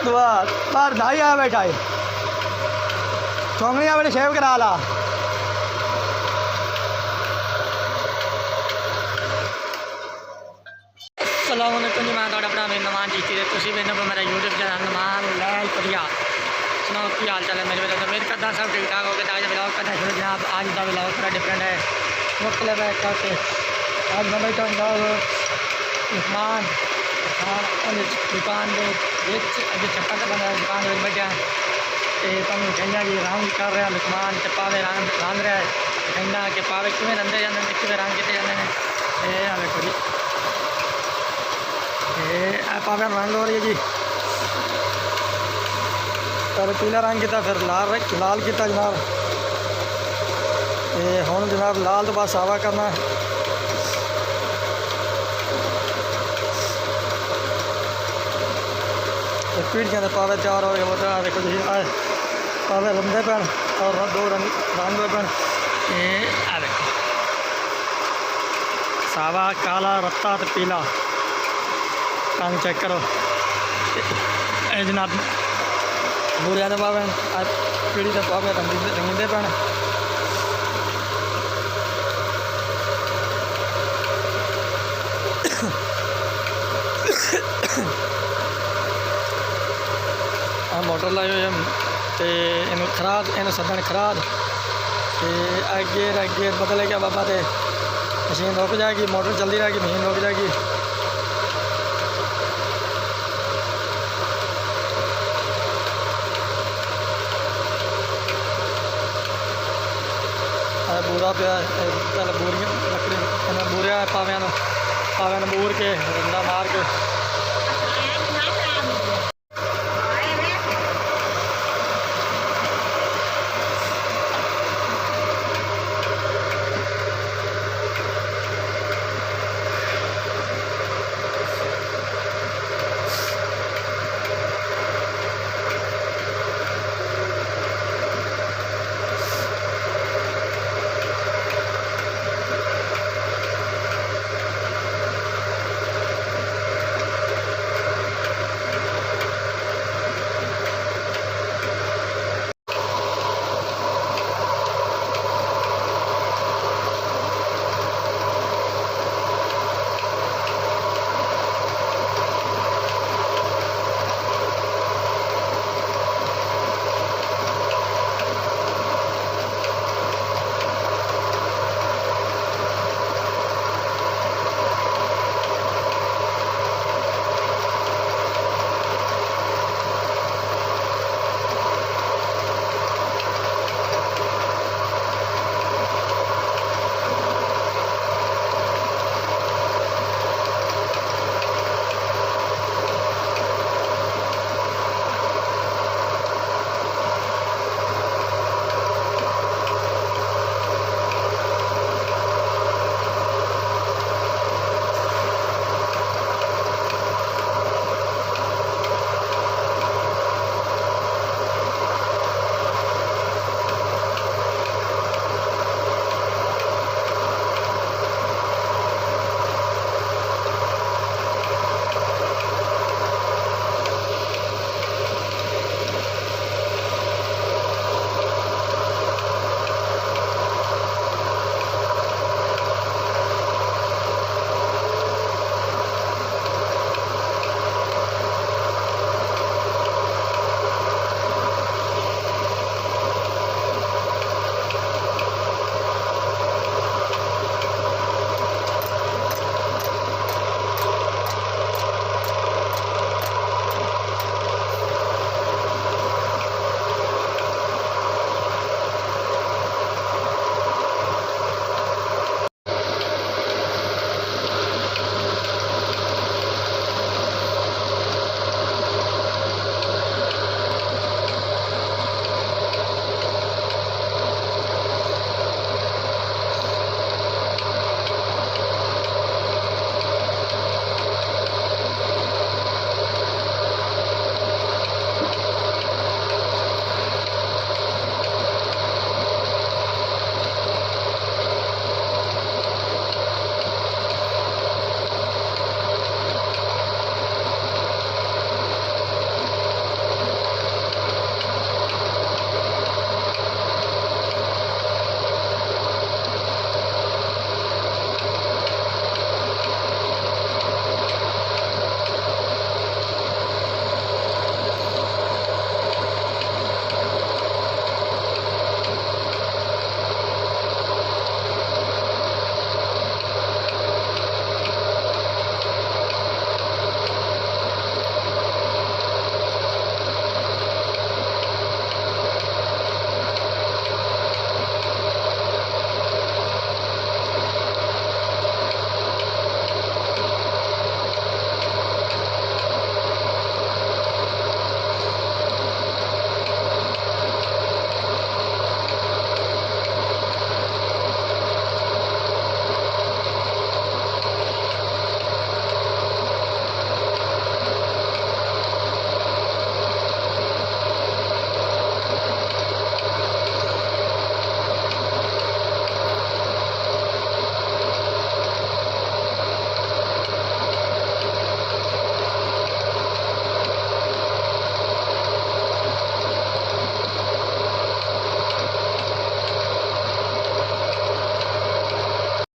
दुआ बाहर दाई आ बैठा है चौंगलियाँ बड़े शेव करा ला सलामुअलैकुम जी मैं थोड़ा अपना मेरे नमान जीती है तुम मैंने मेरा यूट्यूब चैनल नमान लैल परिया सुनाओ की हाल चाल है मेरे बेटा मेरे कदा सब ठीक ठाक हो गया आज ब्लॉग का देखो जनाब आज का ब्लॉग थोड़ा डिफरेंट है मुख्तलिफ है करके आज मैं बैठा उस्मान दुकान के अभी चक्कर से बंदा दुकान में बैठा तो तुम कहना जी रंग कर रहा दुकान से पावे रंग रहा है कहना कि पावे किमें रंधे जाते हैं किमें रंग कितने जाते हैं देखो जी पावे रंग हो रही है जी पहले पीला रंग किया फिर लाल किया जनाब हुण जनाब लाल तो बाद सावा करना है पीढ़ियाँ के पावे तैयार हो गए वो देखो जी पावे रंधे पैन और दो रंग पैन देखो सावा काला रत्ता तो पीला रंग चेक करो जनाब बूरिया के पावे पीढ़ी के पावे रंगींदे पैन मोटर लाई हुई तो इन खराद इन सदन खराद तो अगे पता लग गया बाबा तो मशीन रुक जाएगी मोटर चलती रहेगी मशीन रुक जाएगी बूरा पे चल बूरियाँ लकड़ी बूरिया पाव्या बूर के रंदा मार के